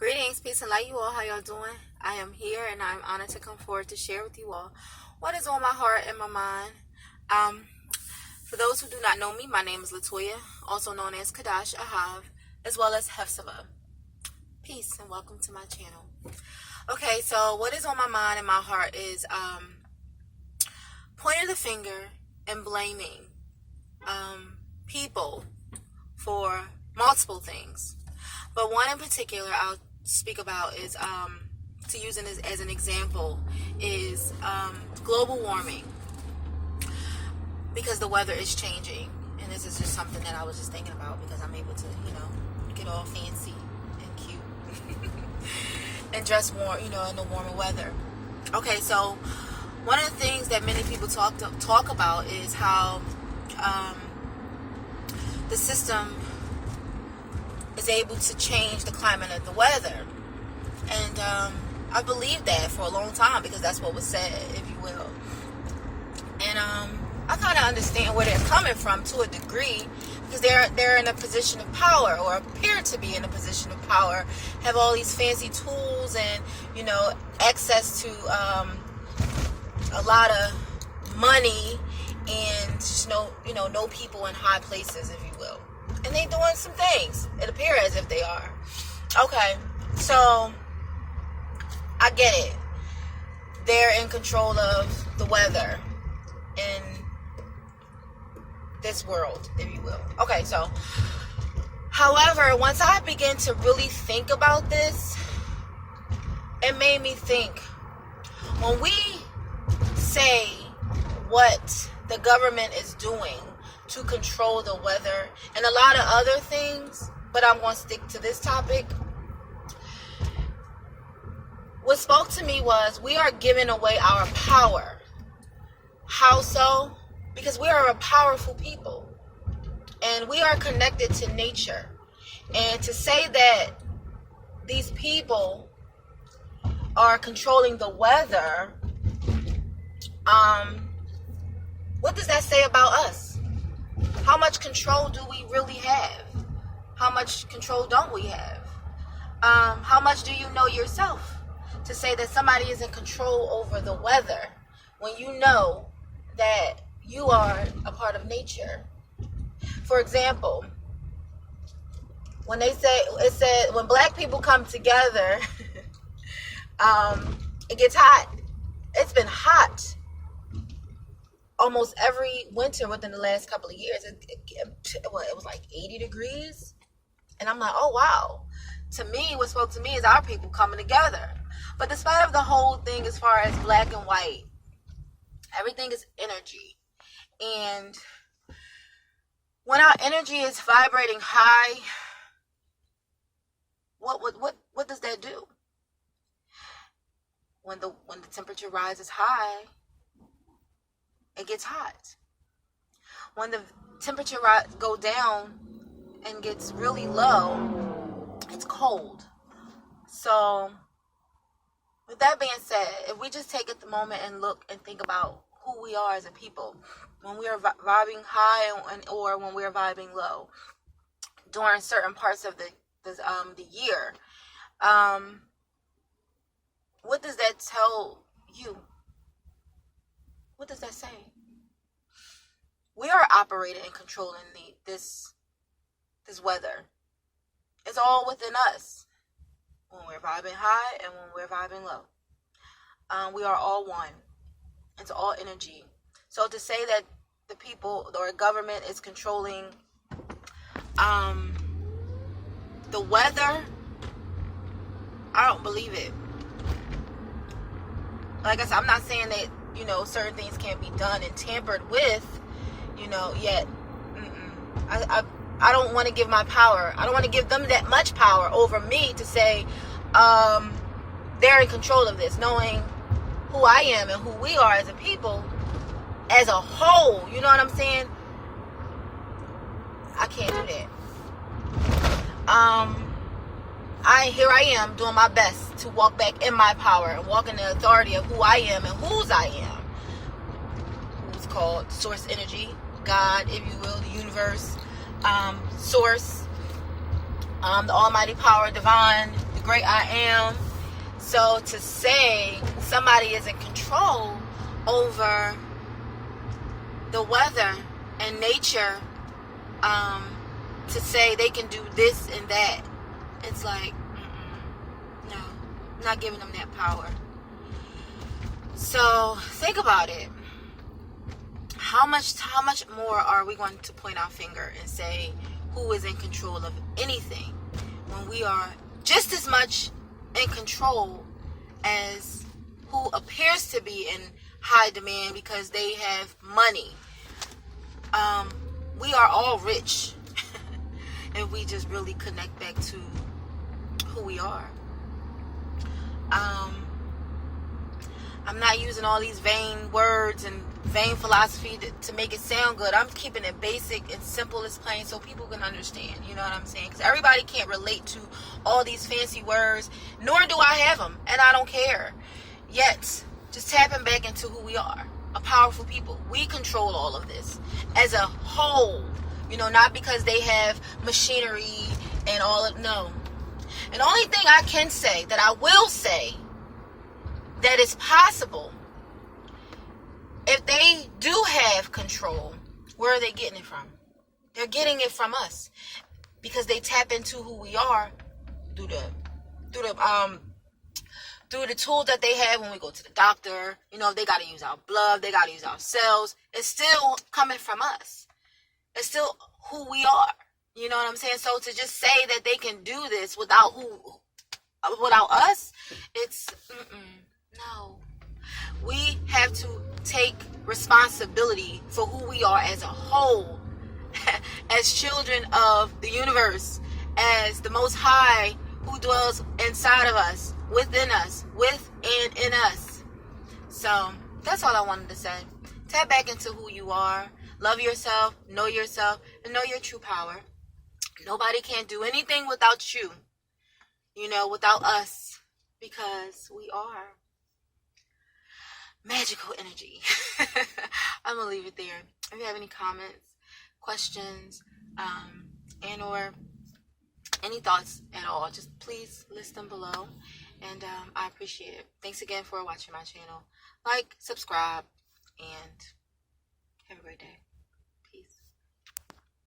Greetings, peace, and light, you all. How y'all doing? I am here, and I'm honored to come forward to share with you all what is on my heart and my mind. For those who do not know me, my name is Latoya, also known as Kadash Ahav, as well as Hefsava. Peace, and welcome to my channel. Okay, so what is on my mind and my heart is pointing the finger and blaming people for multiple things. But one in particular I'll speak about is, to use it as an example, is global warming. Because the weather is changing. And this is just something that I was just thinking about because I'm able to, get all fancy and cute. And dress more, in the warmer weather. Okay, so one of the things that many people talk about is how the system is able to change the climate of the weather. And I believed that for a long time because that's what was said, if you will. And I kind of understand where they're coming from to a degree because they're in a position of power, or appear to be in a position of power, have all these fancy tools and, access to a lot of money and just know people in high places, if you will. And they doing some things. It appears as if they are. Okay, so I get it. They're in control of the weather in this world, if you will. Okay, so however, once I began to really think about this, it made me think, when we say what the government is doing to control the weather and a lot of other things, but I'm going to stick to this topic. What spoke to me was we are giving away our power. How so? Because we are a powerful people and we are connected to nature. And to say that these people are controlling the weather, what does that say about us? How much control do we really have? How much control don't we have? How much do you know yourself to say that somebody is in control over the weather when you know that you are a part of nature? For example, when it said when black people come together, it gets hot. It's been hot almost every winter within the last couple of years. It was like 80 degrees. And I'm like, oh, wow. To me, what spoke to me is our people coming together. But despite of the whole thing as far as black and white, everything is energy. And when our energy is vibrating high, what does that do? When the temperature rises high, it gets hot. When the temperature go down and gets really low, it's cold. So with that being said, if we just take at the moment and look and think about who we are as a people, when we are vibing high or when we're vibing low during certain parts of the year, what does that tell you? What does that say? We are operating and controlling this weather. It's all within us. When we're vibing high and when we're vibing low. We are all one. It's all energy. So to say that the people or government is controlling the weather, I don't believe it. Like I said, I'm not saying that certain things can't be done and tampered with, yet. I don't want to give my power. I don't want to give them that much power over me to say they're in control of this, knowing who I am and who we are as a people, as a whole. You know what I'm saying? I can't do that. Here I am doing my best to walk back in my power and walk in the authority of who I am and whose I am. Who's called source energy, God, if you will, the universe, source, the almighty power, divine, the great I am. So to say somebody is in control over the weather and nature, to say they can do this and that, it's like, no, I'm not giving them that power. So think about it. How much more are we going to point our finger and say who is in control of anything when we are just as much in control as who appears to be in high demand because they have money? We are all rich if we just really connect back to who we are. I'm not using all these vain words and vain philosophy to make it sound good. I'm keeping it basic and simple as plain so people can understand. You know what I'm saying? Because everybody can't relate to all these fancy words, nor do I have them, and I don't care. Yet, just tapping back into who we are, a powerful people. We control all of this as a whole. You know, not because they have machinery and all of, no. And the only thing I can say, that I will say, that is possible, if they do have control, where are they getting it from? They're getting it from us because they tap into who we are through the tools that they have when we go to the doctor. You know, if they got to use our blood, they got to use our cells. It's still coming from us. It's still who we are. You know what I'm saying? So to just say that they can do this without us, it's no. We have to take responsibility for who we are as a whole, as children of the universe, as the Most High who dwells inside of us, within us, with and in us. So that's all I wanted to say. Tap back into who you are. Love yourself, and know your true power. Nobody can do anything without you, without us, because we are magical energy. I'm going to leave it there. If you have any comments, questions, and or any thoughts at all, just please list them below. And I appreciate it. Thanks again for watching my channel. Like, subscribe, and have a great day.